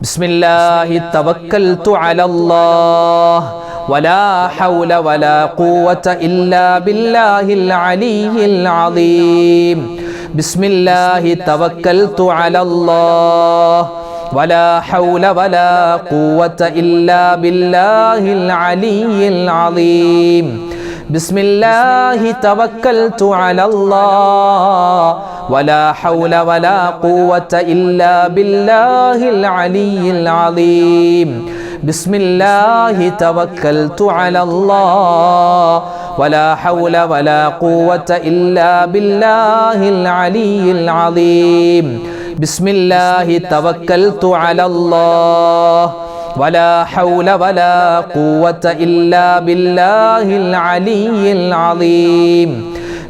ബിസ്മില്ലാഹി തവക്കൽതു അലല്ലാഹ് വലാ ഹൗല വലാ ഖുവത ഇല്ലാ ബില്ലാഹിൽ അലിയിൽ അദീം. ബിസ്മില്ലാഹി തവക്കൽതു അലല്ലാഹ് വലാ ഹൗല വലാ ഖുവത ഇല്ലാ ബില്ലാഹിൽ അലിയിൽ അദീം. ബിസ്മില്ലാഹി തവക്കൽതു അലല്ലാഹ് വലാ ഹൗല വലാ ഖുവത ഇല്ലാ ബില്ലാഹിൽ അലിയിൽ അദീം. ബിസ്മില്ലാഹി തവക്കൽതു അലല്ലാഹ് വലാ ഹൗല വലാ ഖുവത ഇല്ലാ ബില്ലാഹിൽ അലിയിൽ അദീം. ബിസ്മില്ലാഹി തവക്കൽതു അലല്ലാഹ് വലാ ഹൗല വലാ ഖുവത ഇല്ലാ ബില്ലാഹിൽ അലിയിൽ അദീം.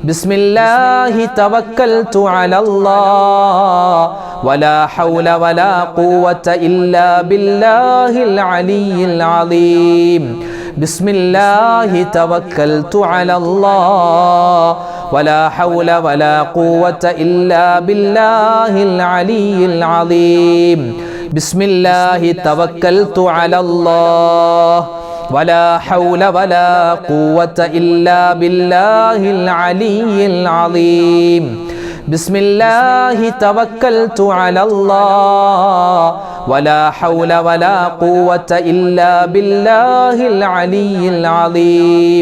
ബിസ്മില്ലാഹി തവക്കൽതു അലല്ലാഹ് വലാ ഹൗല വലാ ഖുവത ഇല്ലാ ബില്ലാഹിൽ അലിയിൽ അദീം. ബിസ്മില്ലാഹി തവക്കൽതു അലല്ലാഹ് വലാ ഹൗല വലാ ഖുവത ഇല്ലാ ബില്ലാഹിൽ അലിയിൽ അദീം. ബിസ്മില്ലാഹി തവക്കൽതു അലല്ലാഹ് വലാ ഹൗല വലാ ഖുവത ഇല്ലാ ബില്ലാഹിൽ അലിയിൽ അദീം. ബിസ്മില്ലാഹി തവക്കൽതു അലല്ലാഹ് വലാ ഹൗല വലാ ഖുവത ഇല്ലാ ബില്ലാഹിൽ അലിയിൽ അദീം.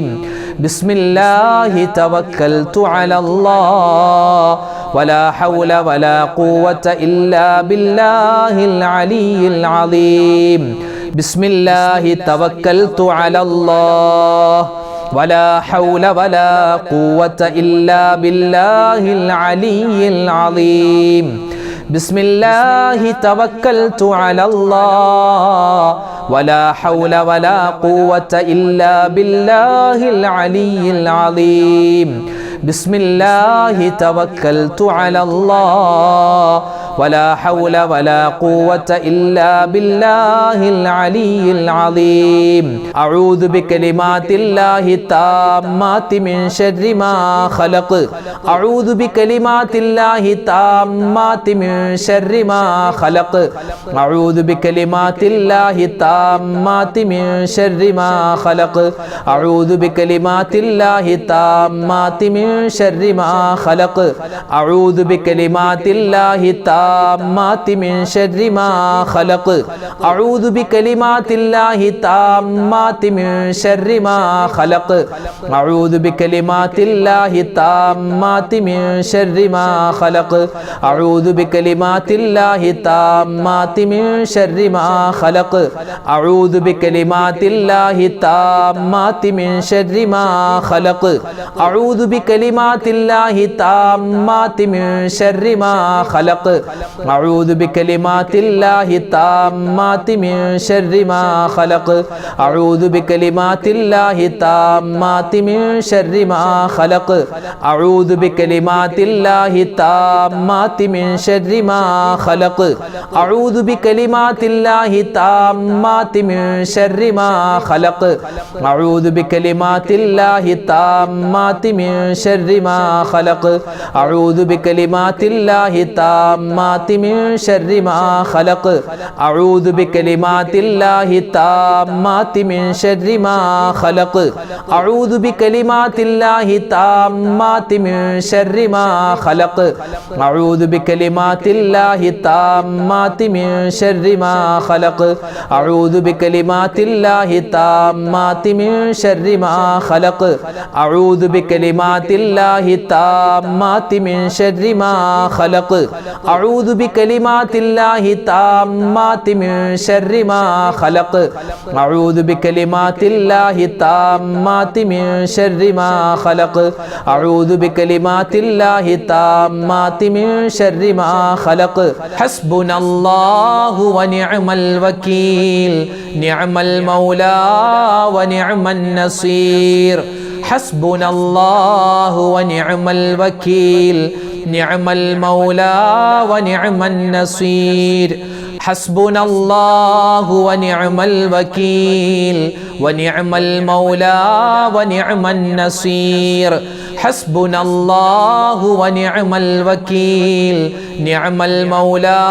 ബിസ്മില്ലാഹി തവക്കൽതു അലല്ലാഹ് വലാ ഹൗല വലാ ഖുവത ഇല്ലാ ബില്ലാഹിൽ അലിയിൽ അദീം. ബിസ്മില്ലാഹി തവക്കൽതു അലല്ലാഹ് വലാ ഹൗല വലാ ഖുവത ഇല്ലാ ബില്ലാഹിൽ അലിയിൽ അദീം. ബിസ്മില്ലാഹി തവക്കൽതു അലല്ലാഹ് വലാ ഹൗല വലാ ഖുവത ഇല്ലാ ബില്ലാഹിൽ അലിയിൽ അദീം. ബിസ്മില്ലാഹി തവക്കൽതു അലല്ലാഹ് വലാ ഹൗല വലാ ഖുവത ഇല്ലാ ബില്ലാഹിൽ അലിയിൽ അദീം. അഊദു ബികലിമാത്തില്ലാഹി താമ്മാതി മിൻ ശർരി മാ ഖലഖ്. അഊദു ബികലിമാത്തില്ലാഹി താമ്മാതി മിൻ ശർരി മാ ഖലഖ്. അഊദു ബികലിമാത്തില്ലാഹി താമ്മാതി മിൻ ശർരി മാ ഖലഖ്. അഊദു ബികലിമാത്തില്ലാഹി താമ്മാതി മിൻ ശർരി മാ ഖലഖ്. അഊദു ബികലിമാത്തില്ലാഹി താമ്മാതി മിൻ ശർരി മാ ഖലഖ്. അഊദു ബികലിമാത്തില്ലാഹി താമ്മാതി മിൻ ശർരി മാ ഖലഖ്. അഊദു ബികലിമാത്തില്ലാഹി താമ്മാതി മിൻ ശർരി മാ ഖലഖ്. അഊദു ബികലിമാത്തില്ലാഹി താമ്മാതി മിൻ ശർരി മാ ഖലഖ്. അഊദു ബികലിമാത്തില്ലാഹി താമ്മാതി മിൻ ശർരി മാ ഖലഖ്. അഊദു ബികലിമാത്തില്ലാഹി താമ്മാതി മിൻ ശർരി മാ ഖലഖ്. അഊദു ബികലിമാത്തില്ലാഹി താമ്മാതി മിൻ ശർരി മാ ഖലഖ്. അഊദു ബികലിമാത്തില്ലാഹി താമ്മാതി മിൻ ശർരി മാ ഖലഖ്. അഊദു ബികലിമാത്തില്ലാഹി താമ്മാതി മിൻ ശർരി മാ ഖലഖ്. അഊദു ബികലിമാത്തില്ലാഹി താമ്മാതി മിൻ ശർരി മാ ഖലഖ്. അഊദു ബികലിമാത്തില്ലാഹി താമ്മാതി മിൻ ശർരി മാ ഖലഖ്. അഊദു ബികലിമാത്തില്ലാഹി താമ്മാതി മിൻ ശർരി മാ ഖലഖ്. അഊദു ബികലിമാത്തില്ലാഹി താമ്മാതി മിൻ ശർരി മാ ഖലഖ്. അഊദു ബികലിമാത്തില്ലാഹി താമ്മാതി മിൻ ശർരി മാ ഖലഖ്. അഊദു ബികലിമാത്തില്ലാഹി താമ്മാതി മിൻ ശർരി മാ ഖലഖ്. അഊദു ബികലിമാത്തില്ലാഹി താമ്മാതി മിൻ ശർരി മാ ഖലഖ്. അഊദു ബികലിമാത്തില്ലാഹി താമ്മാതി മിൻ ശർരി മാ ഖലഖ്. അഊദു ബികലിമാത്തില്ലാഹി താമ്മാതി മിൻ ശർരി മാ ഖലഖ്. അഊദു ബികലിമാത്തില്ലാഹി താമ്മാതി മിൻ ശർരി മാ ഖലഖ്. അഊദു ബികലിമാത്തില്ലാഹി താമ്മാതി മിൻ ശർരി മാ ഖലഖ്. ഹസ്ബുനല്ലാഹു വനിഅമൽ വകീൽ നിഅമൽ മൗലാ വനിഅമൻ നസീർ. ഹസ്ബുനല്ലാഹു വനിഅമൽ വകീൽ നിഅമൽ മൗലാ വനിഅമൻ നസീർ. ഹസ്ബുനല്ലാഹു വനിഅമൽ വകീൽ വനിഅമൽ മൗലാ വനിഅമൻ നസീർ. حسبنا الله ونعم الوكيل نعم المولى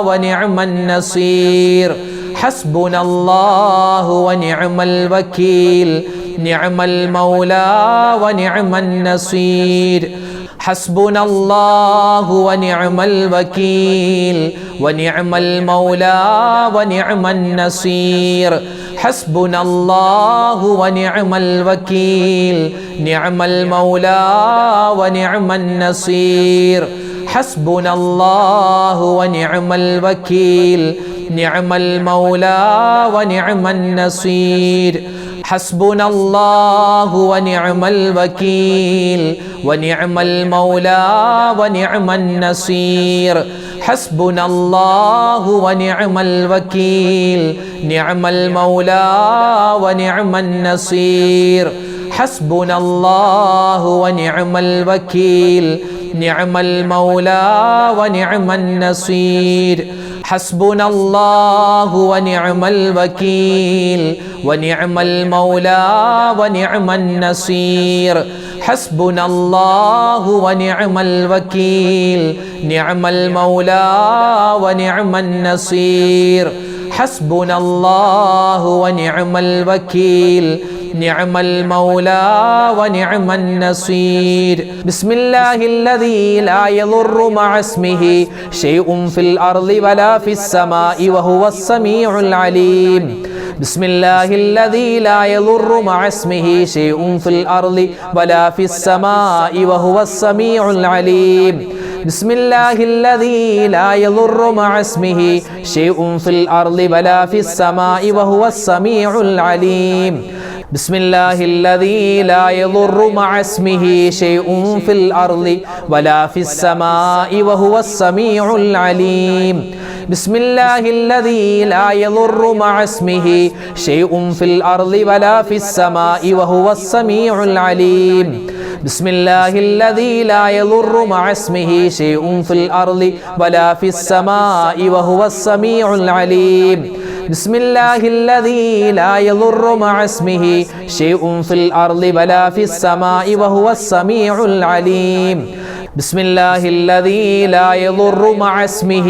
ونعم النصير حسبنا الله ونعم الوكيل نعم المولى ونعم النصير حسبنا الله ونعم الوكيل ونعم المولى ونعم النصير حسبنا الله ونعم الوكيل نعم المولى ونعم النصير حسبنا الله ونعم الوكيل نعم المولى ونعم النصير حسبنا الله ونعم الوكيل ونعم المولى ونعم النصير حسبنا الله ونعم الوكيل نعم المولى ونعم النصير حسبنا الله ونعم الوكيل نعم المولى ونعم النصير حسبنا الله ونعم الوكيل ونعم المولى ونعم النصير حسبنا الله ونعم الوكيل نعم المولى ونعم النصير حسبنا الله ونعم الوكيل نعم المولى ونعم النصير بسم الله الذي لا يضر مع اسمه شيء في الأرض ولا في السماء وهو السميع العليم بسم الله الذي لا يضر مع اسمه شيء في الأرض ولا في السماء وهو السميع العليم بسم الله الذي لا يضر مع اسمه شيء في الأرض ولا في السماء وهو السميع العليم بسم الله الذي لا يضر مع اسمه شيء في الأرض ولا في السماء وهو السميع العليم بسم الله الذي لا يضر مع اسمه شيء في الأرض ولا في السماء وهو السميع العليم بسم الله الذي لا يضر مع اسمه شيء في الأرض ولا في السماء وهو السميع العليم بسم الله الذي لا يضر مع اسمه شيء في الأرض ولا في السماء وهو السميع العليم بسم الله الذي لا يضر مع اسمه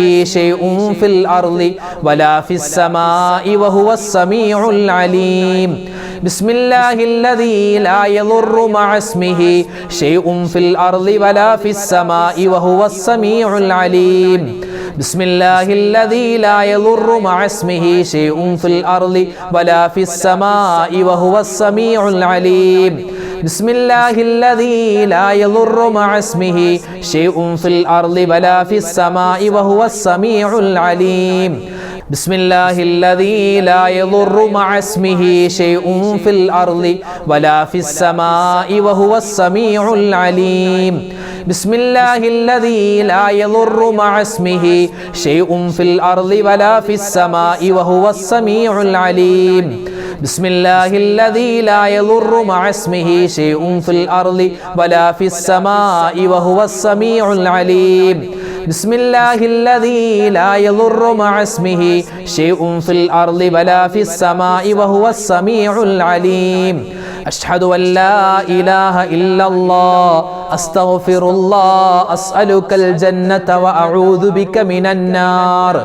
شيء في الأرض ولا في السماء وهو السميع العليم بسم الله الذي لا يضر مع اسمه شيء في الأرض ولا في السماء وهو السميع العليم بسم الله الذي لا يضر مع اسمه شيء في الأرض ولا في السماء وهو السميع العليم بسم الله الذي لا يضر مع اسمه شيء في الأرض ولا في السماء وهو السميع العليم بسم الله الذي لا يضر مع اسمه شيء في الأرض ولا في السماء وهو السميع العليم بسم الله الذي لا يضر مع اسمه شيء في الأرض ولا في السماء وهو السميع العليم بسم الله الذي لا يضر مع اسمه شيء في الأرض ولا في السماء وهو السميع العليم بسم الله الذي لا يضر مع اسمه شيء في الأرض ولا في السماء وهو السميع العليم أشهد أن لا إله إلا الله أستغفر الله أسألك الجنة وأعوذ بك من النار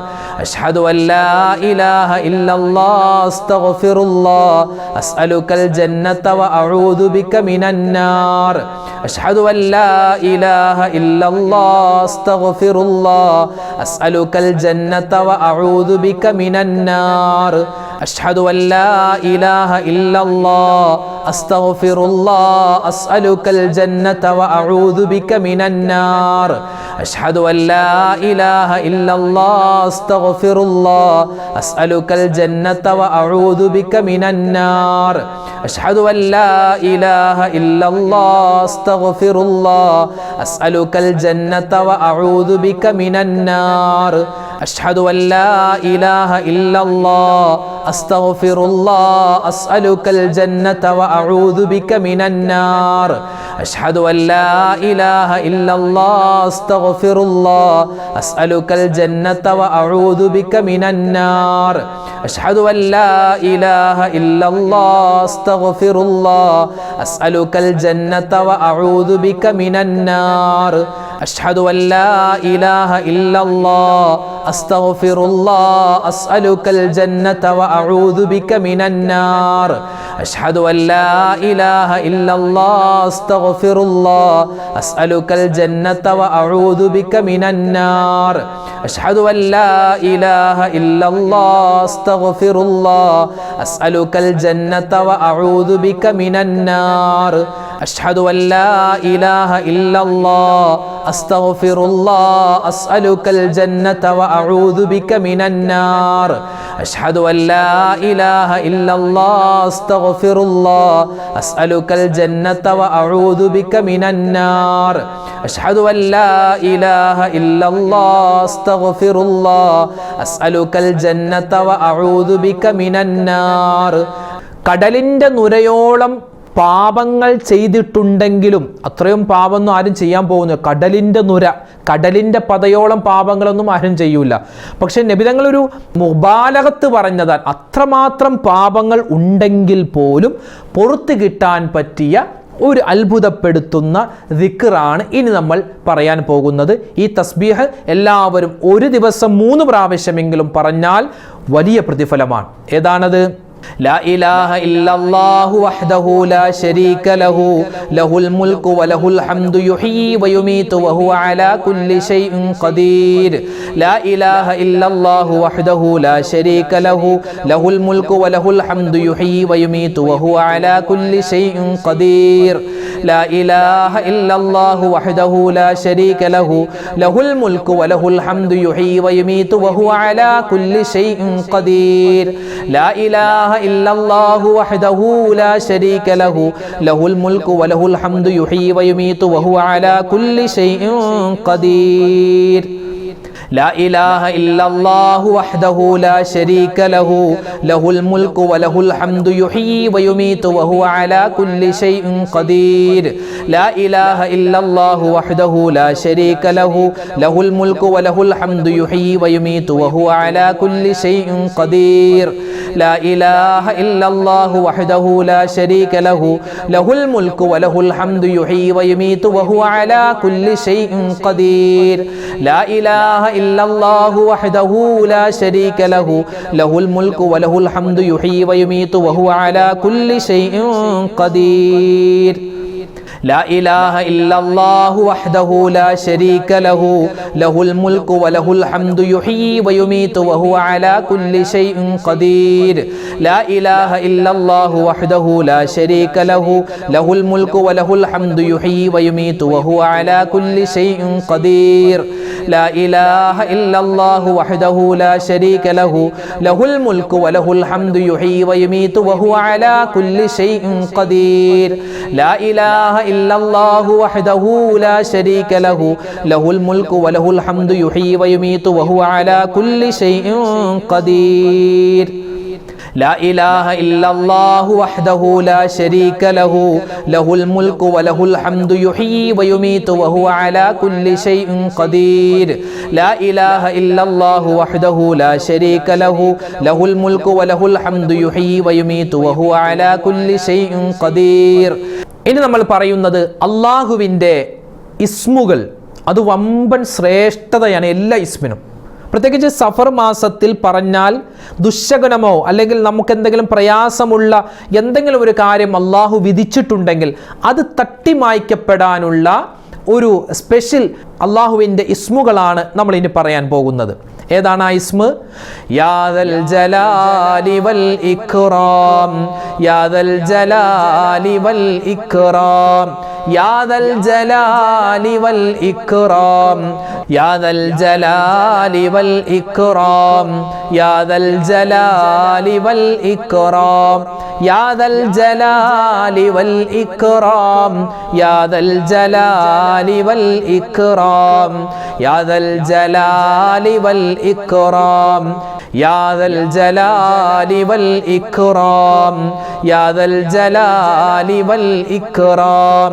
أشهد أن لا إله إلا الله أستغفر الله أسألك الجنة وأعوذ بك من النار أشهد أن لا إله إلا الله أستغفر الله أسألك الجنة وأعوذ بك من النار أشهد أن لا إله إلا الله أستغفر الله أسألك الجنة وأعوذ بك من النار أشهد أن لا إله إلا الله أستغفر الله أسألك الجنة وأعوذ بك من النار أشهد أن لا إله إلا الله أستغفر الله أسألك الجنة وأعوذ بك من النار أشهد أن لا إله إلا الله أستغفر الله أسألك الجنة وأعوذ بك من النار അഷ്ഹദു അല്ലാ ഇലാഹ ഇല്ലല്ലാഹ് അസ്തഗ്ഫിറുല്ലാഹ് അസ്അലുകൽ ജന്നത വ അഊദു ബിക മിനന്നാർ അഷ്ഹദു അല്ലാ ഇലാഹ ഇല്ലല്ലാഹ് അസ്തഗ്ഫിറുല്ലാഹ് അസ്അലുകൽ ജന്നത വ അഊദു ബിക മിനന്നാർ അഷ്ഹദു അല്ലാ ഇലാഹ ഇല്ലല്ലാഹ് അസ്തഗ്ഫിറുല്ലാഹ് അസ്അലുകൽ ജന്നത വ അഊദു ബിക മിനന്നാർ അഷ്ഹദു അല്ലാ ഇലാഹ ഇല്ലല്ലാഹ് അസ്തഗ്ഫിറുല്ലാഹ് അസ്അലുകൽ ജന്നത വ അഊദു ബിക മിനന്നാർ അഷ്ഹദു അല്ലാ ഇലാഹ ഇല്ലല്ലാഹ് അസ്തഗ്ഫിറുല്ലാഹ് അസ്അലുകൽ ജന്നത വ അഊദു ബിക മിനന്നാർ അഷ്ഹദു അല്ലാ ഇലാഹ ഇല്ലല്ലാഹ് അസ്തഗ്ഫിറുല്ലാഹ് അസ്അലുകൽ ജന്നത വ അഊദു ബിക മിനന്നാർ അഷ്ഹദു അല്ലാ ഇലാഹ ഇല്ലല്ലാഹ് അസ്തഗ്ഫിറുല്ലാഹ് അസ്അലുകൽ ജന്നത വ അഊദു ബിക മിനന്നാർ അഷ്ഹദു അല്ലാ ഇലാഹ ഇല്ലല്ലാഹ് അസ്തഗ്ഫിറുല്ലാഹ് അസ്അലുകൽ ജന്നത വ അഊദു ബിക മിനന്നാർ കടലിന്റെ നുരയോളം പാപങ്ങൾ ചെയ്തിട്ടുണ്ടെങ്കിലും അത്രയും പാപമൊന്നും ആരും ചെയ്യാൻ പോകുന്നില്ല. കടലിൻ്റെ നുര, കടലിൻ്റെ പതയോളം പാപങ്ങളൊന്നും ആരും ചെയ്യൂല. പക്ഷെ നബിതങ്ങളൊരു മുബാലഗത്ത് പറഞ്ഞതാൽ അത്രമാത്രം പാപങ്ങൾ ഉണ്ടെങ്കിൽ പോലും പുറത്തു കിട്ടാൻ പറ്റിയ ഒരു അത്ഭുതപ്പെടുത്തുന്ന ദിക്റാണ് ഇനി നമ്മൾ പറയാൻ പോകുന്നത്. ഈ തസ്ബീഹ് എല്ലാവരും ഒരു ദിവസം 3 പ്രാവശ്യമെങ്കിലും പറഞ്ഞാൽ വലിയ പ്രതിഫലമാണ്. ഏതാണത്? لا إله إلا الله وحده لا شريك له له الملك وله الحمد يحيي ويميت وهو على كل شيء قدير لا إله إلا الله وحده لا شريك له له الملك وله الحمد يحيي ويميت وهو على كل شيء قدير لا إله إلا الله وحده لا شريك له له الملك وله الحمد يحيي ويميت وهو على كل شيء قدير لا إله إلا الله وحده لا شريك له له الملك وله الحمد يحيي ويميت وهو على كل شيء قدير لا إله إلا الله وحده لا شريك له له الملك وله الحمد يحيي ويميت وهو على كل شيء قدير لا إله إلا الله وحده لا شريك له له الملك وله الحمد يحيي ويميت وهو على كل شيء قدير لا إله إلا الله وحده لا شريك له له الملك وله الحمد يحيي ويميت وهو على كل شيء قدير لا إله إلا الله وحده لا شريك له له الملك وله الحمد يحيي ويميت وهو على كل شيء قدير لا إله إلا الله وحده لا شريك له له الملك وله الحمد يحيي ويميت وهو على كل شيء قدير لا إله إلا الله وحده لا شريك له له الملك وله الحمد يحيي ويميت وهو على كل شيء قدير لا إله إلا الله وحده لا شريك له له الملك وله الحمد يحيي ويميت وهو على كل شيء قدير لا إله إلا الله وحده لا شريك له له الملك وله الحمد يحيي ويميت وهو على كل شيء قدير لا إله إلا الله وحده لا شريك له له الملك وله الحمد يحيي ويميت وهو على كل شيء قدير لا إله إلا الله وحده لا شريك له له الملك وله الحمد يحيي ويميت وهو على كل شيء قدير ഇനി നമ്മൾ പറയുന്നത് അള്ളാഹുവിൻ്റെ ഇസ്മുകൾ. അത് വമ്പൻ ശ്രേഷ്ഠതയാണ് എല്ലാ ഇസ്മിനും. പ്രത്യേകിച്ച് സഫർ മാസത്തിൽ പറഞ്ഞാൽ ദുശ്ശകുനമോ അല്ലെങ്കിൽ നമുക്ക് എന്തെങ്കിലും പ്രയാസമുള്ള എന്തെങ്കിലും ഒരു കാര്യം അള്ളാഹു വിധിച്ചിട്ടുണ്ടെങ്കിൽ അത് തട്ടിമായ്ക്കപ്പെടാനുള്ള ഒരു സ്പെഷ്യൽ അള്ളാഹുവിൻ്റെ ഇസ്മുകളാണ് നമ്മൾ ഇനി പറയാൻ പോകുന്നത്. ഏതാണ് ആ ഇസ്മ? യാദൽ ജലാലി വൽ ഇക്റാം യാദൽ ജലാലി വൽ ഇക്റാം യാദൽ ജലാലി വൽ ഇക്റാം യാദൽ ജലാലി വൽ ഇക്റാം യാദൽ ജലാലി വൽ ഇക്റാം യാദൽ ജലാലി വൽ ഇക്റാം യാദൽ ജലാലി വൽ ഇക്റാം യാദൽ ജലാലി വൽ ഇക്റാം യാദൽ ജലാലി വൽ ഇക്റാം യാദൽ ജലാലി വൽ ഇക്റാം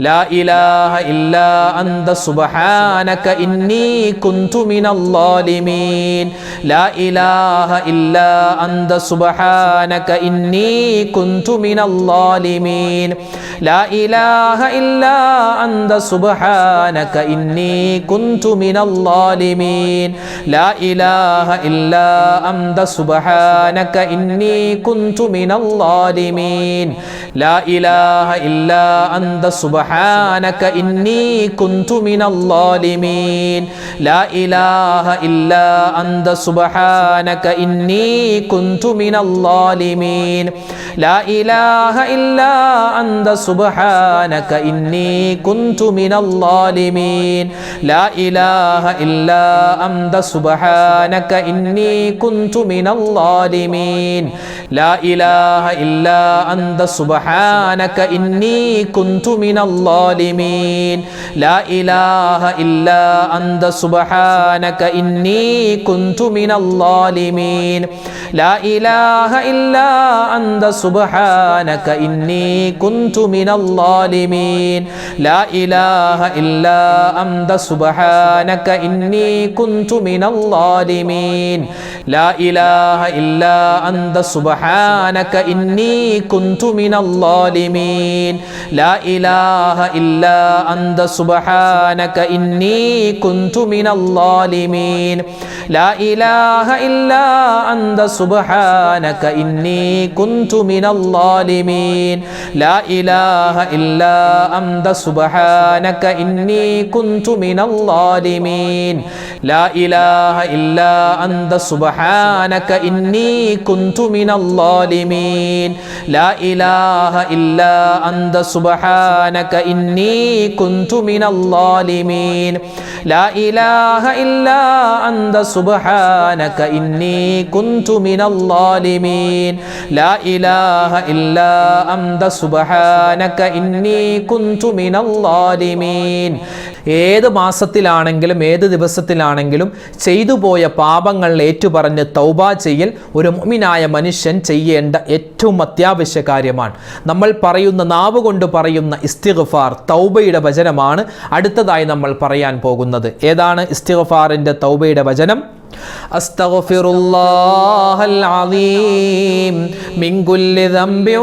ലാ ഇലാഹ ഇല്ലാ അന്ത സുബ്ഹാനക ഇന്നി കുന്തു മിനൽ ളാലിമീൻ ലാ ഇലാഹ ഇല്ലാ അന്ത സുബ്ഹാനക ഇന്നി കുന്തു മിനൽ ളാലിമീൻ ലാ ഇലാഹ ഇല്ലാ അന്ത സുബ്ഹാനക ഇന്നി കുന്തു മിനൽ ളാലിമീൻ ലാ ഇലാഹ ഇല്ലാ അന്ത സുബ്ഹാനക ഇന്നി കുന്തു മിനൽ ളാലിമീൻ ലാ ഇലാഹ ഇല്ലാ അന്ത സുബ്ഹാനക ഇന്നി കുന്തു മിനൽ ളാലിമീൻ ലാ ഇലാഹ ഇല്ലാ അന്ത സുബ്ഹാനക ഇന്നി കുന്തു മിനൽ ളാലിമീൻ ലാ ഇലാഹ ഇല്ലാ അന്ത സുബ്ഹാനക ഇന്നി കുന്തു മിനൽ ളാലിമീൻ ലാ ഇലാഹ ഇല്ലാ അന്ത സുബ്ഹാനക ഇന്നി കുന്തു മിനൽ ളാലിമീൻ ലാ ഇലാഹ ഇല്ലാ അന്ത സുബ്ഹാനക ഇന്നി കുന്തു മിനൽ ളാലിമീൻ ലാ ഇലാഹ ഇല്ലാ അന്ത സുബ്ഹാനക ഇന്നി കുന്തു മിനൽ ളാലിമീൻ ലാ ഇലാഹ ഇല്ലാ അന്ത സുബ്ഹാനക ഇന്നി കുന്തു മിനൽ ളാലിമീൻ ലാ ഇലാഹ ഇല്ലാ അന്ത സുബ്ഹാനക ഇന്നി കുന്തു മിനൽ ളാലിമീൻ ലാ ഇലാഹ ഇല്ലാ അന്ത സുബ്ഹാനക ഇന്നി കുന്തു മിനൽ ളാലിമീൻ ലാ ഇലാഹ ഇല്ലാ അന്ത സുബ്ഹാനക ഇന്നി കുന്തു മിനൽ ളാലിമീൻ ലാ ഇലാഹ ഇല്ലാ അന്ത സുബ്ഹാനക ഇന്നി കുന്തു മിനൽ ളാലിമീൻ ലാ ഇലാഹ ഇല്ലാ അന്ത സുബ്ഹാനക ഇന്നി കുന്തു മിനൽ ളാലിമീൻ ലാ ഇലാഹ ഇല്ലാ അന്ത സുബ്ഹാനക ഇന്നി കുന്തു മിനൽ ളാലിമീൻ ലാ ഇലാഹ ഇല്ലാ അന്ത സുബ്ഹാനക ഇന്നി കുന്തു മിനൽ ളാലിമീൻ ലാ ഇലാഹ ഇല്ലാ അന്ത സുബ്ഹാനക ഇന്നി കുന്തു മിനൽ ളാലിമീൻ ലാ ഇലാഹ ഇല്ലാ അന്ത സുബ്ഹാനക ഇന്നി കുന്തു മിനൽ ളാലിമീൻ. ഏത് മാസത്തിലാണെങ്കിലും ഏത് ദിവസത്തിലാണെങ്കിലും ചെയ്തു പോയ പാപങ്ങൾ ഏറ്റുപറഞ്ഞ് തൗബ ചെയ്യൽ ഒരു മുഅ്മിനായ മനുഷ്യൻ ചെയ്യേണ്ട ഏറ്റവും അത്യാവശ്യ കാര്യമാണ്. നമ്മൾ പറയുന്ന നാവ് കൊണ്ട് പറയുന്ന ഇസ്തിഗ്ഫാർ തൗബയുടെ വചനമാണ് അടുത്തതായി നമ്മൾ പറയാൻ പോകുന്നത്. ഏതാണ് ഇസ്തിഗ്ഫാറിൻ്റെ തൗബയുടെ വചനം? അസ്തഗ്ഫിറുല്ലാഹൽ അലീം മിൻ കുല്ലി ദംബിൻ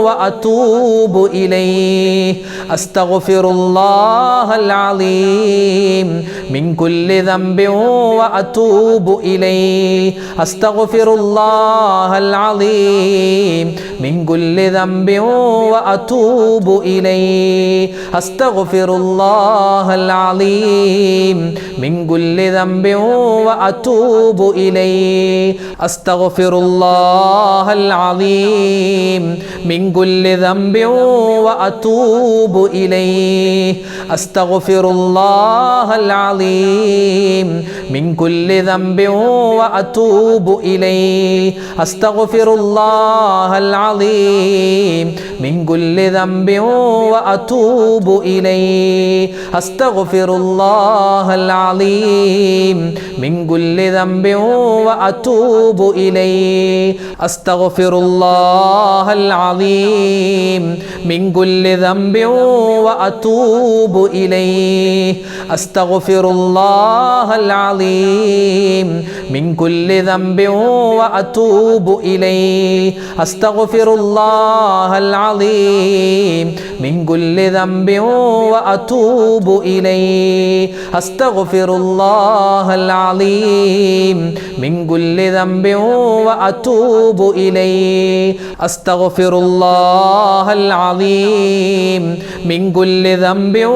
വഅതൂബു ഇലൈഹി അസ്തഗ്ഫിറുല്ലാഹൽ അലീം മിൻ കുല്ലി ദംബിൻ വഅതൂബു ഇലൈഹി അസ്തഗ്ഫിറുല്ലാഹൽ അലീം മിൻ കുല്ലി ദംബിൻ വഅതൂബു ഇലൈഹി അസ്തഗ്ഫിറുല്ലാഹൽ അലീം മിൻ കുല്ലി ദംബിൻ വഅതൂബു ഇലൈഹി അസ്തഗ്ഫിറുല്ലാഹൽ അലീം മിൻ കുല്ലി ദംബിൻ വഅതൂബു ഇലൈഹി അസ്തഗ്ഫിറുല്ലാഹൽ അലീം മിൻ കുല്ലി ദംബിൻ വഅതൂബു ഇലൈഹി അസ്തഗ്ഫിറുല്ലാഹൽ അലീം മിൻ കുല്ലി ദംബിൻ വഅതൂബു ഇലൈഹി അസ്തഗ്ഫിറുല്ലാഹൽ അലീം മിൻ കുല്ലി ദംബിൻ വഅതൂബു ഇലൈഹി അസ്തഗ്ഫിറുല്ലാഹൽ അലീം മിൻ കുല്ലി ദംബിൻ വഅതൂബു ഇലൈഹി അസ്തഗ്ഫിറുല്ലാഹൽ അലീം മിൻ കുല്ലി ദംബിൻ വഅതൂബു ഇലൈഹി അസ്തഗ്ഫിറുല്ലാഹൽ അലീം മിൻ കുല്ലി ദംബിൻ വഅതൂബു ഇലൈഹി അസ്തഗ്ഫിറുല്ലാഹൽ അലീം മിൻ കുല്ലി ദംബിൻ വഅതൂബു ഇലൈഹി അസ്തഗ്ഫിറുല്ലാഹൽ അലീം മിൻ കുല്ലി ദംബിൻ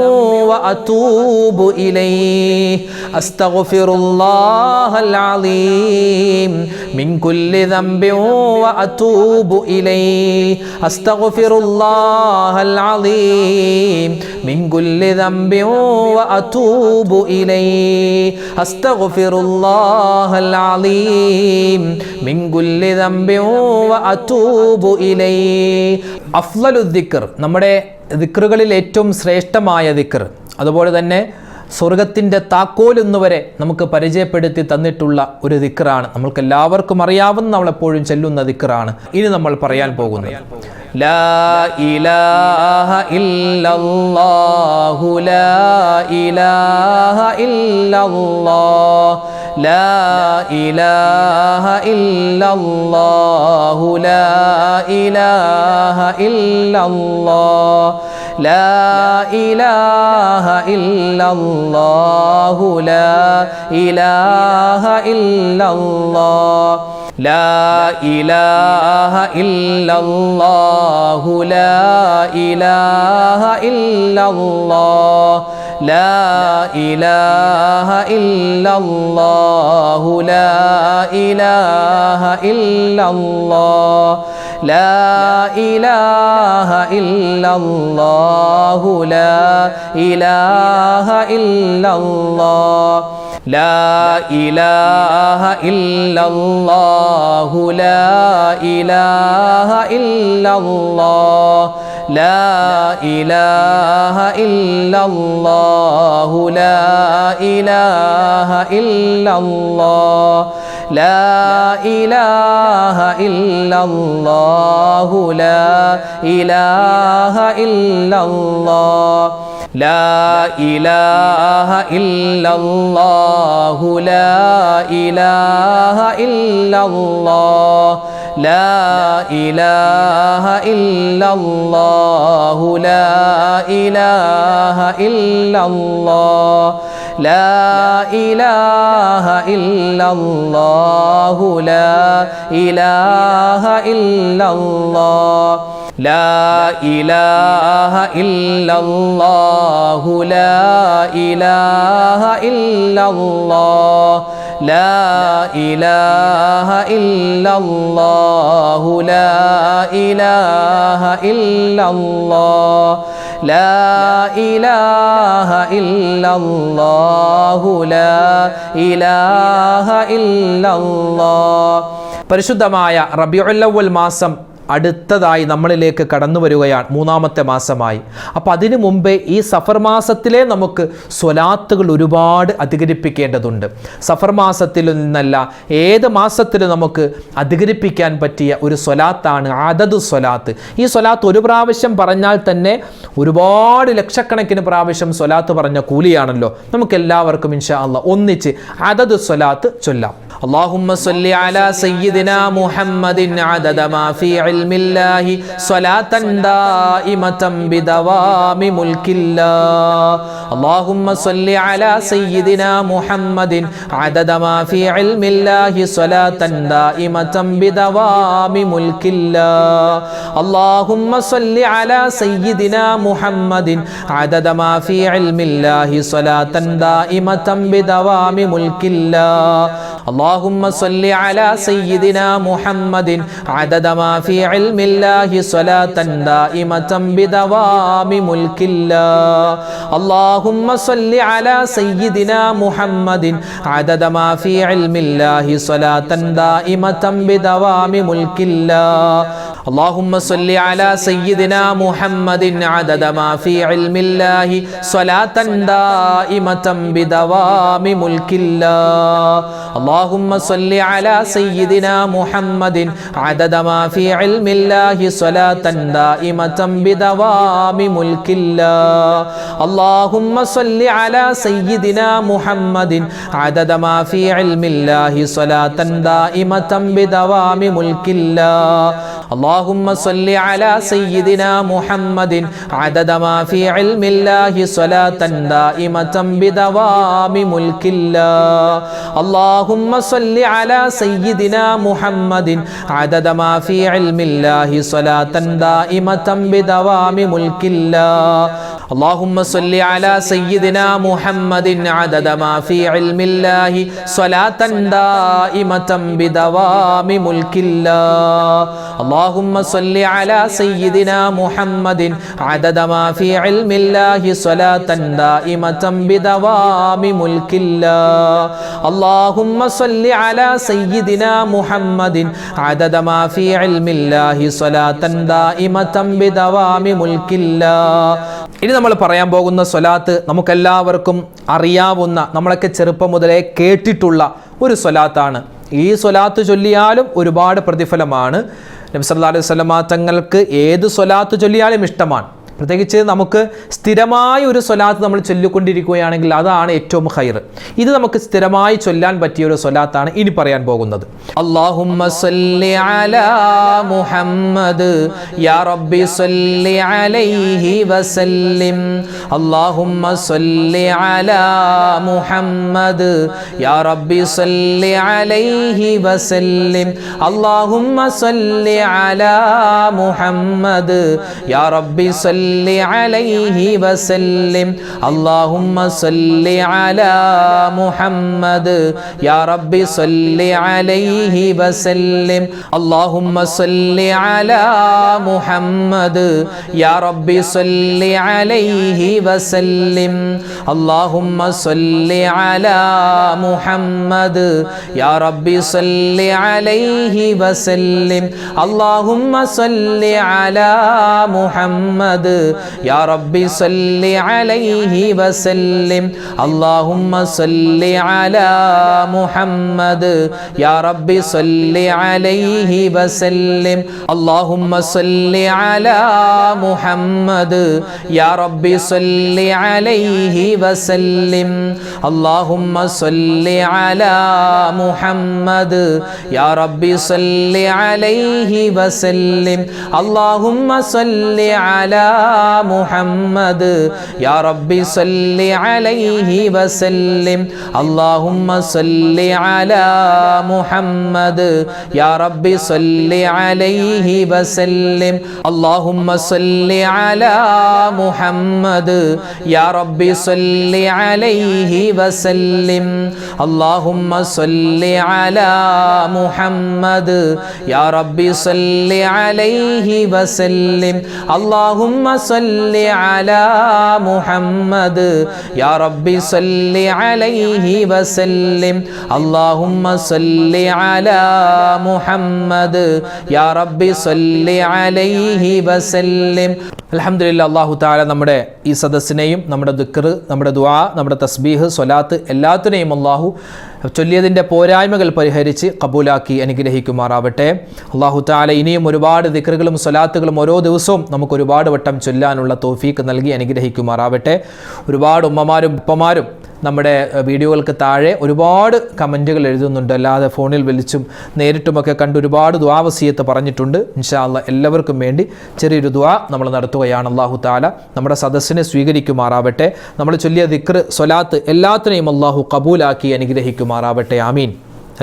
വഅതൂബു ഇലൈഹി അസ്തഗ്ഫിറുല്ലാഹൽ അലീം മിൻ കുല്ലി ദംബിൻ വഅതൂബു ഇലൈഹി അസ്തഗ്ഫിറുല്ലാഹൽ അലീം മിൻ കുല്ലി ദംബിൻ വഅതൂബു ഇലൈഹി അസ്തഗ്ഫിറുല്ലാഹൽ അലീം മിൻ കുല്ലി ദംബിൻ വഅതൂബു ഇലൈഹി. അഫ്ളലു ദിക്ർ, നമ്മുടെ ദിക്റുകളിൽ ഏറ്റവും ശ്രേഷ്ഠമായ ദിക്ർ, അതുപോലെ തന്നെ സ്വർഗത്തിൻ്റെ താക്കോൽ എന്നുവരെ നമുക്ക് പരിചയപ്പെടുത്തി തന്നിട്ടുള്ള ഒരു ദിക്റാണ്. നമ്മൾക്ക് എല്ലാവർക്കും അറിയാവുന്ന, നമ്മളെപ്പോഴും ചെല്ലുന്ന ദിക്റാണ്. ഇനി നമ്മൾ പറയാൻ പോകുന്നത് ലാ ഇലാഹ ഇല്ലല്ലാഹു ലാ ഇലാഹ ഇല്ലല്ലാഹ് ലാ ഇലാഹ ഇല്ലല്ലാഹു ലാ ഇലാഹ ഇല്ലല്ലാഹ് ലാ ഇലാഹ ഇല്ലല്ലാഹു ലാ ഇലാഹ ഇല്ലല്ലാഹ് ലാ ഇലാഹ ഇല്ലല്ലാഹു ലാ ഇലാഹ ഇല്ലല്ലാഹ് ലാ ഇലാഹ ഇല്ലല്ലാഹു ലാ ഇലാഹ ഇല്ലല്ലാഹ് ലാ ഇലാഹ ഇല്ലല്ലാഹു ലാ ഇലാഹ ഇല്ലല്ലാഹ് ലാ ഇലാഹ ഇല്ലല്ലാഹു ലാ ഇലാഹ ഇല്ലല്ലാഹ് ലാ ഇലാഹ ഇല്ലല്ലാഹു ലാ ഇലാഹ ഇല്ലല്ലാഹ് ലാ ഇലാഹ ഇല്ലല്ലാഹു ലാ ഇലാഹ ഇല്ലല്ലാഹ് ലാ ഇലാഹ ഇല്ലല്ലാഹു ലാ ഇലാഹ ഇല്ലല്ലാഹ് ലാ ഇലാഹ ഇല്ലല്ലാഹു ലാ ഇലാഹ ഇല്ലല്ലാഹ് ലാ ഇലാഹ ഇല്ലല്ലാഹു ലാ ഇലാഹ ഇല്ലല്ലാഹ് ലാ ഇലാഹ ഇല്ലല്ലാഹു ലാ ഇലാഹ ഇല്ലല്ലാഹ് ലാ ഇലാഹ ഇല്ലല്ലാഹു ലാ ഇലാഹ ഇല്ലല്ലാഹ് ലാ ഇലാഹ ഇല്ലല്ലാഹു ലാ ഇലാഹ ഇല്ലല്ലാഹ്. പരിശുദ്ധമായ റബീഉൽ അവ്വൽ മാസം അടുത്തതായി നമ്മളിലേക്ക് കടന്നു വരികയാണ്, മൂന്നാമത്തെ മാസമായി. അപ്പോൾ അതിനു മുമ്പേ ഈ സഫർ മാസത്തിലെ നമുക്ക് സ്വലാത്തുകൾ ഒരുപാട് അധികരിപ്പിക്കേണ്ടതുണ്ട്. സഫർ മാസത്തിൽ നിന്നല്ല, ഏത് മാസത്തിലും നമുക്ക് അധികരിപ്പിക്കാൻ പറ്റിയ ഒരു സ്വലാത്താണ് അദദു സ്വലാത്ത്. ഈ സ്വലാത്ത് ഒരു പ്രാവശ്യം പറഞ്ഞാൽ തന്നെ ഒരുപാട് ലക്ഷക്കണക്കിന് പ്രാവശ്യം സ്വലാത്ത് പറഞ്ഞ കൂലിയാണല്ലോ. നമുക്ക് എല്ലാവർക്കും ഇൻഷാ അല്ലാഹ് ഒന്നിച്ച് അദദു സ്വലാത്ത് ചൊല്ലാം. اللهم صل على سيدنا محمد عدد ما في علم الله صلاة دائمة بدوام ملك الله. اللهم صل على سيدنا محمد عدد ما في علم الله صلاة دائمة بدوام ملك الله. اللهم صل على سيدنا محمد عدد ما في علم الله صلاة دائمة بدوام ملك الله. اللهم صل على سيدنا محمد عدد ما في علم الله صلاة دائمة بدوام ملك الله. اللهم صل على سيدنا محمد عدد ما في علم الله صلاة دائمة بدوام ملك الله. اللهم صل على سيدنا محمد عدد ما في علم الله صلاة دائمة بدوام ملك الله. اللهم صل على سيدنا محمد عدد ما في علم الله صلاة دائمة بدوام ملك الله. اللهم صل على سيدنا محمد عدد ما في علم الله صلاة دائمة بدوام ملك الله. اللهم صل على سيدنا محمد عدد ما في علم الله صلاة دائمة بدوام ملك الله. اللهم صل على سيدنا محمد عدد ما في علم الله صلاة دائمة بدوام ملك الله. اللهم صل على سيدنا محمد عدد ما في علم الله صلاة دائمة بدوام ملك الله. اللهم صل على سيدنا محمد عدد ما في علم الله صلاة دائمة بدوام ملك الله. اللهم صل على سيدنا محمد عدد ما في علم الله صلاة دائمة بدوام ملك الله. ഇനി നമ്മൾ പറയാൻ പോകുന്ന സ്വലാത്ത് നമുക്കെല്ലാവർക്കും അറിയാവുന്ന, നമ്മളൊക്കെ ചെറുപ്പം മുതലേ കേട്ടിട്ടുള്ള ഒരു സ്വലാത്താണ്. ഈ സ്വലാത്ത് ചൊല്ലിയാലും ഒരുപാട് പ്രതിഫലമാണ്. നബി സല്ലല്ലാഹു അലൈഹി വസല്ലമ തങ്ങൾക്ക് ഏത് സ്വലാത്ത് ചൊല്ലിയാലും ഇഷ്ടമാണ്. പ്രത്യേകിച്ച് നമുക്ക് സ്ഥിരമായ ഒരു സ്വലാത്ത് നമ്മൾ ചൊല്ലിക്കൊണ്ടിരിക്കുകയാണെങ്കിൽ അതാണ് ഏറ്റവും ഖൈർ. ഇത് നമുക്ക് സ്ഥിരമായി ചൊല്ലാൻ പറ്റിയ ഒരു സ്വലാത്താണ് ഇനി പറയാൻ പോകുന്നത്. അല്ലാഹുമ്മ സ്വല്ലി അലാ മുഹമ്മദ് യാ റബ്ബി സ്വല്ലി അലൈഹി വസല്ലിം. അല്ലാഹുമ്മ സ്വല്ലി അലാ മുഹമ്മദ് യാ റബ്ബി സ്വല്ലി അലൈഹി വസല്ലിം. അല്ലാഹുമ്മ സ്വല്ലി അലാ മുഹമ്മദ് യാ റബ്ബി സ്വല്ലി عليه وسلم. اللهم صل على محمد يا رب صل عليه وسلم. اللهم صل على محمد يا رب صل عليه وسلم. اللهم صل على محمد يا رب صل عليه وسلم. اللهم صل على محمد يا رب صل عليه وسلم. اللهم صل على محمد يا رب صل عليه وسلم. اللهم صل على محمد يا رب صل عليه وسلم. اللهم صل على محمد يا رب صل عليه وسلم. اللهم صل على محمد يا رب صل عليه وسلم. اللهم صل على محمد يا رب صل عليه وسلم. اللهم صل على محمد يا رب صل عليه وسلم. اللهم صل على محمد يا رب صل عليه وسلم. اللهم صل على محمد يا رب صل عليه وسلم. اللهم صل على محمد يا رب صل عليه وسلم. അൽഹംദുലില്ലാഹ്, അല്ലാഹു തആല നമ്മുടെ ഈ സദസ്സിനെയും നമ്മുടെ ദിക്ർ, നമ്മുടെ ദുആ, നമ്മുടെ തസ്ബീഹ്, സ്വലാത്ത് എല്ലാത്തിനെയും അല്ലാഹു ചൊല്ലിയതിൻ്റെ പോരായ്മകൾ പരിഹരിച്ച് കബൂലാക്കി അനുഗ്രഹിക്കുമാറാവട്ടെ. അല്ലാഹു തആല ഇനിയും ഒരുപാട് ദിക്റുകളും സ്വലാത്തുകളും ഓരോ ദിവസവും നമുക്ക് ഒരുപാട് വട്ടം ചൊല്ലാനുള്ള തൗഫീക്ക് നൽകി അനുഗ്രഹിക്കുമാറാവട്ടെ. ഒരുപാട് ഉമ്മമാരും ഉപ്പമാരും നമ്മുടെ വീഡിയോകൾക്ക് താഴെ ഒരുപാട് കമൻറ്റുകൾ എഴുതുന്നുണ്ട്. അല്ലാതെ ഫോണിൽ വിളിച്ചും നേരിട്ടുമൊക്കെ കണ്ട് ഒരുപാട് ദുആ വസിയത്ത് പറഞ്ഞിട്ടുണ്ട്. ഇൻഷാ അല്ലാഹ് എല്ലാവർക്കും വേണ്ടി ചെറിയൊരു ദുആ നമ്മൾ നടത്തുകയാണ്. അല്ലാഹു തആല നമ്മുടെ സദസ്സിനെ സ്വീകരിക്കുമാറാവട്ടെ. നമ്മൾ ചൊല്ലിയ ദിക്ർ, സ്വലാത്ത് എല്ലാത്തിനെയും അല്ലാഹു കബൂലാക്കി അനുഗ്രഹിക്കുമാറാവട്ടെ. ആമീൻ.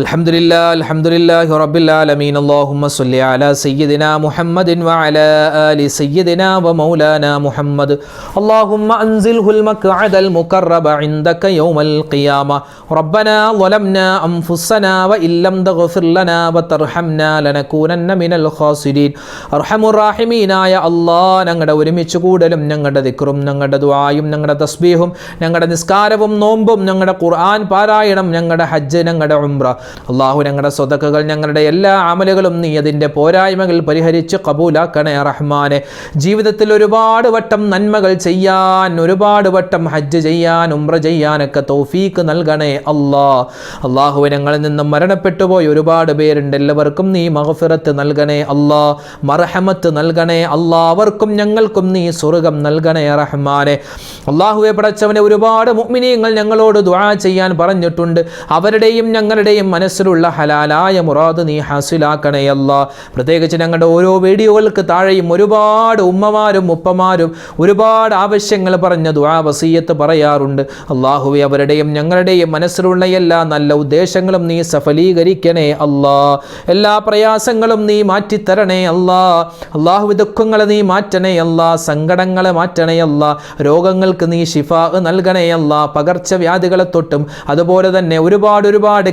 അൽഹംദുലില്ലാഹി റബ്ബിൽ ആലമീൻ. അല്ലാഹുമ്മ സ്വല്ലി അലാ സയ്യിദിനാ മുഹമ്മദിൻ വഅലാ ആലി സയ്യിദിനാ വമൗലാനാ മുഹമ്മദ്. അല്ലാഹുമ്മ അൻസിൽഹുൽ മഖ്അദൽ മുഖറബ ഇൻദക യൗമൽ ഖിയാമ. റബ്ബനാ ളലംനാ അൻഫുസനാ വഇല്ലം തഗ്ഫിർ ലനാ വതർഹംനാ ലനകൂനന്ന മിനൽ ഖാസിരീൻ. അർഹമുർ റഹീമീനായ അല്ലാഹ്, ഞങ്ങളുടെ ഒരുമിച്ച് കൂടലും ഞങ്ങളുടെ ദിക്റും ഞങ്ങളുടെ ദുആയും ഞങ്ങളുടെ തസ്ബീഹും ഞങ്ങളുടെ നിസ്കാരവും നോമ്പും ഞങ്ങളുടെ ഖുർആൻ പാരായണം ഞങ്ങളുടെ ഹജ്ജ് ഞങ്ങളുടെ ഉംറ അല്ലാഹു ഞങ്ങളുടെ സ്വതക്കകൾ ഞങ്ങളുടെ എല്ലാ അമലുകളും നീ അതിൻ്റെ പോരായ്മകൾ പരിഹരിച്ച് കബൂലാക്കണേ റഹ്മാനെ. ജീവിതത്തിൽ ഒരുപാട് വട്ടം നന്മകൾ ചെയ്യാൻ, ഒരുപാട് വട്ടം ഹജ്ജ് ചെയ്യാൻ, ഉംറ ചെയ്യാനൊക്കെ തൗഫീക്ക് നൽകണേ അല്ലാഹ്. അല്ലാഹു ഞങ്ങളിൽ നിന്നും മരണപ്പെട്ടു പോയി ഒരുപാട് പേരുണ്ട്. എല്ലാവർക്കും നീ മഗ്ഫിറത്ത് നൽകണേ അല്ലാഹ്, മർഹമത്ത് നൽകണേ അല്ലാഹ്. അവർക്കും ഞങ്ങൾക്കും നീ സ്വർഗ്ഗം നൽകണേ റഹ്മാനെ. അല്ലാഹുവേ പടച്ചവനെ, ഒരുപാട് മുഅ്മിനീങ്ങൾ ഞങ്ങളോട് ദുആ ചെയ്യാൻ പറഞ്ഞിട്ടുണ്ട്. അവരുടെയും ഞങ്ങളുടെയും മനസ്സിലുള്ള ഹലാലായ മുറാദ് നീ ഹാസിലാക്കണേ അല്ലാഹ്. പ്രത്യേകിച്ച് ഞങ്ങളുടെ ഓരോ വീഡിയോകൾക്ക് താഴെയും ഒരുപാട് ഉമ്മമാരും ഉപ്പമാരും ഒരുപാട് ആവശ്യങ്ങൾ പറഞ്ഞ ദുആ വസിയത്ത് പറയാറുണ്ട്. അല്ലാഹുവേ, അവരുടെയും ഞങ്ങളുടെയും മനസ്സിലുള്ള എല്ലാ നല്ല ഉദ്ദേശങ്ങളും നീ സഫലീകരിക്കണേ അല്ലാഹ്. എല്ലാ പ്രയാസങ്ങളും നീ മാറ്റിത്തരണേ അല്ലാഹ്. അല്ലാഹുവേ, ദുഃഖങ്ങളെ നീ മാറ്റണേ അല്ലാഹ്, സങ്കടങ്ങളെ മാറ്റണേ അല്ലാഹ്, രോഗങ്ങൾക്ക് നീ ശിഫാ നൽകണേ അല്ലാഹ്. പകർച്ചവ്യാധികളെ തൊട്ടും അതുപോലെ തന്നെ ഒരുപാട്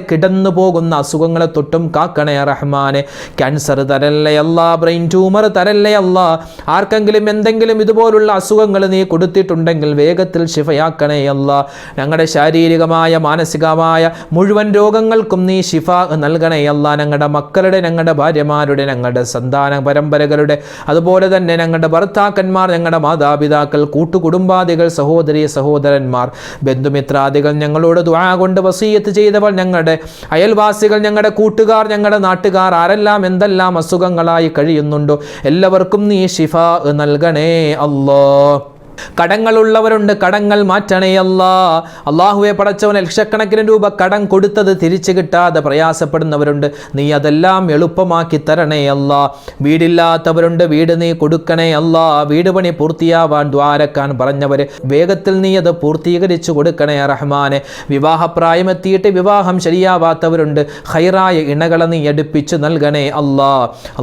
കിടന്നു വന്നു പോകുന്ന അസുഖങ്ങളെ തൊട്ടും കാക്കണേ റഹ്മാനെ. ക്യാൻസർ തരല്ലേ അല്ലാ, ബ്രെയിൻ ട്യൂമർ തരല്ലേ അല്ലാ. ആർക്കെങ്കിലും എന്തെങ്കിലും ഇതുപോലുള്ള അസുഖങ്ങൾ നീ കൊടുത്തിട്ടുണ്ടെങ്കിൽ വേഗത്തിൽ ശിഫയാക്കണേ അല്ലാ. ഞങ്ങളുടെ ശാരീരികമായ മാനസികമായ മുഴുവൻ രോഗങ്ങൾക്കും നീ ശിഫ നൽകണേ അല്ലാ. ഞങ്ങളുടെ മക്കളുടെ, ഞങ്ങളുടെ ഭാര്യമാരുടെ, ഞങ്ങളുടെ സന്താന പരമ്പരകളുടെ, അതുപോലെ തന്നെ ഞങ്ങളുടെ ഭർത്താക്കന്മാർ, ഞങ്ങളുടെ മാതാപിതാക്കൾ, കൂട്ടുകുടുംബാദികൾ, സഹോദരി സഹോദരന്മാർ, ബന്ധുമിത്രാദികൾ, ഞങ്ങളോട് ദുആ കൊണ്ട് വസീയത്ത് ചെയ്തവർ, ഞങ്ങളുടെ അയൽവാസികൾ, ഞങ്ങളുടെ കൂട്ടുകാർ, ഞങ്ങളുടെ നാട്ടുകാർ, ആരെല്ലാം എന്തെല്ലാം അസുഖങ്ങളായി കഴിയുന്നുണ്ടോ എല്ലാവർക്കും നീ ശിഫ നൽകണേ അല്ലാ. കടങ്ങളുള്ളവരുണ്ട്, കടങ്ങൾ മാറ്റണേ അല്ലാ. അള്ളാഹുവെ പടച്ചവൻ ലക്ഷക്കണക്കിന് രൂപ കടം കൊടുത്തത് തിരിച്ചു കിട്ടാതെ പ്രയാസപ്പെടുന്നവരുണ്ട്, നീ അതെല്ലാം എളുപ്പമാക്കി തരണേ അല്ലാ. വീടില്ലാത്തവരുണ്ട്, വീട് നീ കൊടുക്കണേ അല്ലാ. വീട് പണി പൂർത്തിയാവാൻ ദ്വാരക്കാൻ പറഞ്ഞവർ വേഗത്തിൽ നീ അത് പൂർത്തീകരിച്ചു കൊടുക്കണേ റഹ്മാനെ. വിവാഹപ്രായമെത്തിയിട്ട് വിവാഹം ശരിയാവാത്തവരുണ്ട്, ഖൈറായ ഇണകളെ നീ അടുപ്പിച്ചു നൽകണേ അല്ലാ.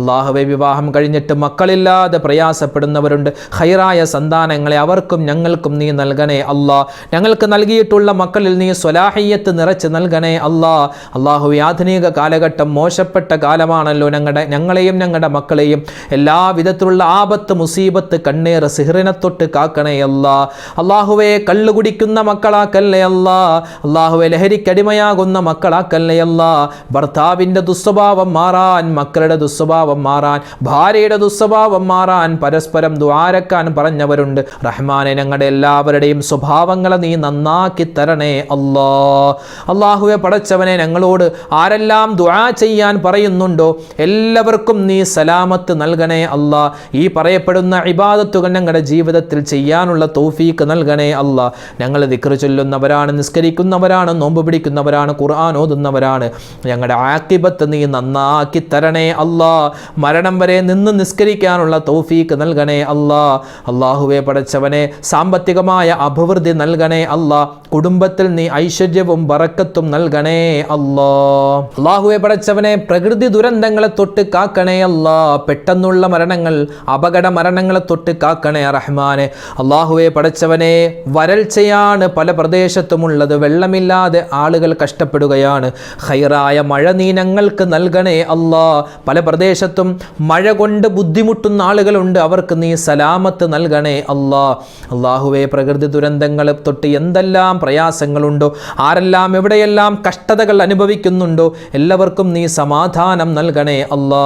അള്ളാഹുവെ വിവാഹം കഴിഞ്ഞിട്ട് മക്കളില്ലാതെ പ്രയാസപ്പെടുന്നവരുണ്ട്, ഖൈറായ സന്താനങ്ങളെ അവർക്കും ഞങ്ങൾക്കും നീ നൽകണേ അല്ലാ. ഞങ്ങൾക്ക് നൽകിയിട്ടുള്ള മക്കളിൽ നീ സ്വലാഹിയത്ത് നിറച്ച് നൽകണേ അല്ലാ. അള്ളാഹുവേ, ആധുനിക കാലഘട്ടം മോശപ്പെട്ട കാലമാണല്ലോ. ഞങ്ങളെയും ഞങ്ങളുടെ മക്കളെയും എല്ലാ വിധത്തിലുള്ള ആപത്ത്, മുസീബത്ത്, കണ്ണേറ്, സിഹ്റിനെ തൊട്ട് കാക്കണേ അല്ലാ. അള്ളാഹുവേ, കള്ളു കുടിക്കുന്ന മക്കളാക്കല്ലേ അല്ലാ. അള്ളാഹുവേ, ലഹരിക്കടിമയാകുന്ന മക്കളാക്കല്ലേ അല്ലാ. ഭർത്താവിൻ്റെ ദുസ്വഭാവം മാറാൻ, മക്കളുടെ ദുസ്വഭാവം മാറാൻ, ഭാര്യയുടെ ദുസ്വഭാവം മാറാൻ പരസ്പരം ദുആരക്കാൻ പറഞ്ഞവരുണ്ട്. റഹ്മാനെ, ഞങ്ങളുടെ എല്ലാവരുടെയും സ്വഭാവങ്ങളെ നീ നന്നാക്കി തരണേ അല്ലാ. അള്ളാഹുവെ പടച്ചവനെ, ഞങ്ങളോട് ആരെല്ലാം ദുആ ചെയ്യാൻ പറയുന്നുണ്ടോ എല്ലാവർക്കും നീ സലാമത്ത് നൽകണേ അല്ലാ. ഈ പറയപ്പെടുന്ന ഇബാദത്തുകൾ ഞങ്ങളുടെ ജീവിതത്തിൽ ചെയ്യാനുള്ള തൗഫീക്ക് നൽകണേ അല്ലാ. ഞങ്ങൾ ദിക്ർ ചൊല്ലുന്നവരാണ്, നിസ്കരിക്കുന്നവരാണ്, നോമ്പ് പിടിക്കുന്നവരാണ്, ഖുർആൻ ഓതുന്നവരാണ്. ഞങ്ങളുടെ ആഖിബത്ത് നീ നന്നാക്കി തരണേ അല്ലാ. മരണം വരെ നിന്ന് നിസ്കരിക്കാനുള്ള തൗഫീക്ക് നൽകണേ അല്ലാ. അള്ളാഹുവെ പടച്ചവനെ, സാമ്പത്തികമായ അഭിവൃദ്ധി നൽകണേ അല്ലാ. കുടുംബത്തിൽ നീ ഐശ്വര്യവും ബറക്കത്തും നൽകണേ അല്ലാ. അള്ളാഹുവെ പടച്ചവനെ, പ്രകൃതി ദുരന്തങ്ങളെ തൊട്ട് കാക്കണേ അല്ലാ. പെട്ടെന്നുള്ള മരണങ്ങൾ, അപകട മരണങ്ങളെ തൊട്ട് കാക്കണേ റഹ്മാനെ. അള്ളാഹുവെ പടച്ചവനെ, വരൾച്ചയാണ് പല പ്രദേശത്തുമുള്ളത്, വെള്ളമില്ലാതെ ആളുകൾ കഷ്ടപ്പെടുകയാണ്. ഖൈറായ മഴ നീ ഞങ്ങൾക്ക് നൽകണേ അല്ലാ. പല പ്രദേശത്തും മഴ കൊണ്ട് ബുദ്ധിമുട്ടുന്ന ആളുകളുണ്ട്, അവർക്ക് നീ സലാമത്ത് നൽകണേ അല്ലാ. അള്ളാഹുവെ, പ്രകൃതി ദുരന്തങ്ങൾ തൊട്ട് എന്തെല്ലാം പ്രയാസങ്ങളുണ്ടോ, ആരെല്ലാം എവിടെയെല്ലാം കഷ്ടതകൾ അനുഭവിക്കുന്നുണ്ടോ എല്ലാവർക്കും നീ സമാധാനം നൽകണേ അല്ലാ.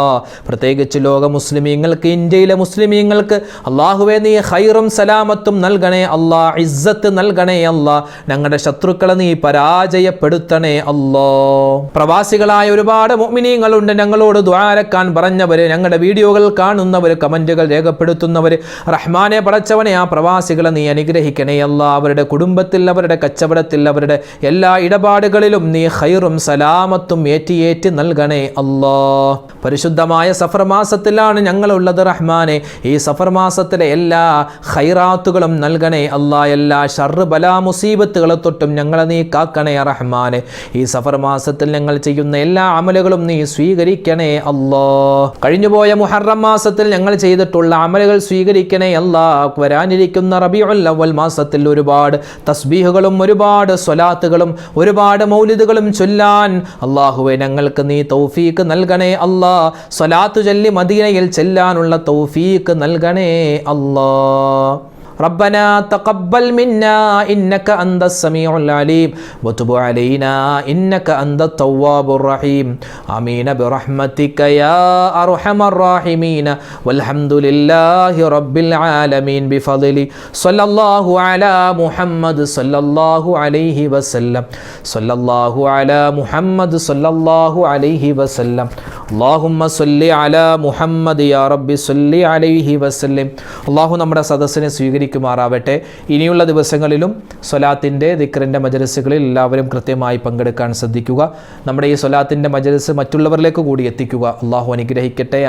പ്രത്യേകിച്ച് ലോക മുസ്ലിമീങ്ങൾക്ക്, ഇന്ത്യയിലെ മുസ്ലിമീങ്ങൾക്ക് അള്ളാഹുവെ നീ ഖൈറും സലാമത്തും നൽകണേ അല്ലാ. ഇസ്സത്ത് നൽകണേ അല്ലാ. ഞങ്ങളുടെ ശത്രുക്കളെ നീ പരാജയപ്പെടുത്തണേ അല്ലാ. പ്രവാസികളായ ഒരുപാട് മുഅ്മിനീങ്ങളുണ്ട്, ഞങ്ങളോട് ദുആരക്കാൻ പറഞ്ഞവര്, ഞങ്ങളുടെ വീഡിയോകൾ കാണുന്നവർ, കമന്റുകൾ രേഖപ്പെടുത്തുന്നവർ. റഹ്മാനെ പടച്ചവനെ, ആ പ്രവാസികളെ നീ അനുഗ്രഹിക്കണേ അല്ലാ. അവരുടെ കുടുംബത്തിൽ, അവരുടെ കച്ചവടത്തിൽ, അവരുടെ എല്ലാ ഇടപാടുകളിലും നീ ഖൈറും സലാമത്തും ഏറ്റി നൽകണേ അല്ലാ. പരിശുദ്ധമായ സഫർ മാസത്തിലാണ് ഞങ്ങളുള്ളത് റഹ്മാനെ. ഈ സഫർ മാസത്തിലെ എല്ലാ ഖൈറാത്തുകളും നൽകണേ അല്ലാ. എല്ലാ ഷർറ്, ബലാ, മുസീബത്തുകളെ തൊട്ടും ഞങ്ങളെ നീ കാക്കണേ റഹ്മാനെ. ഈ സഫർ മാസത്തിൽ ഞങ്ങൾ ചെയ്യുന്ന എല്ലാ അമലുകളും നീ സ്വീകരിക്കണേ അല്ലാ. കഴിഞ്ഞുപോയ മുഹറം മാസത്തിൽ ഞങ്ങൾ ചെയ്തിട്ടുള്ള അമലുകൾ സ്വീകരിക്കണേ അല്ലാ. വരാനിരിക്കുന്ന റബീഉൽ അവ്വൽ മാസത്തിൽ ഒരുപാട് തസ്ബീഹുകളും ഒരുപാട് സ്വലാത്തുകളും ഒരുപാട് മൗലിദുകളും ചൊല്ലാൻ അല്ലാഹുവേ ഞങ്ങൾക്ക് നീ തൗഫീക്ക് നൽകണേ അല്ലാ. സ്വലാത്തു ചൊല്ലി മദീനയിൽ ചെല്ലാനുള്ള തൗഫീക്ക് നൽകണേ അല്ലാ. ربنا تقبل منا إنك أنت السميع العليم وتب علينا إنك أنت التواب الرحيم آمين برحمتك يا أرحم الراحمين والحمد لله رب العالمين بفضل صلى الله على محمد صلى الله عليه وسلم صلى الله على محمد صلى الله عليه وسلم اللهم صل على محمد يا رب صل عليه وسلم. അല്ലാഹു നമ്മുടെ സദസ്സിനെ സ്വീകരിക്കുമാറാവട്ടെ. ഇനിയുള്ള ദിവസങ്ങളിലും സ്വലാത്തിൻ്റെ ദിക്റിൻ്റെ മജ്‌ലിസുകളിൽ എല്ലാവരും കൃത്യമായി പങ്കെടുക്കാൻ ശ്രദ്ധിക്കുക. നമ്മുടെ ഈ സ്വലാത്തിൻ്റെ മജ്‌ലിസ് മറ്റുള്ളവരിലേക്ക് കൂടി എത്തിക്കുക. അല്ലാഹു അനുഗ്രഹിക്കട്ടെ.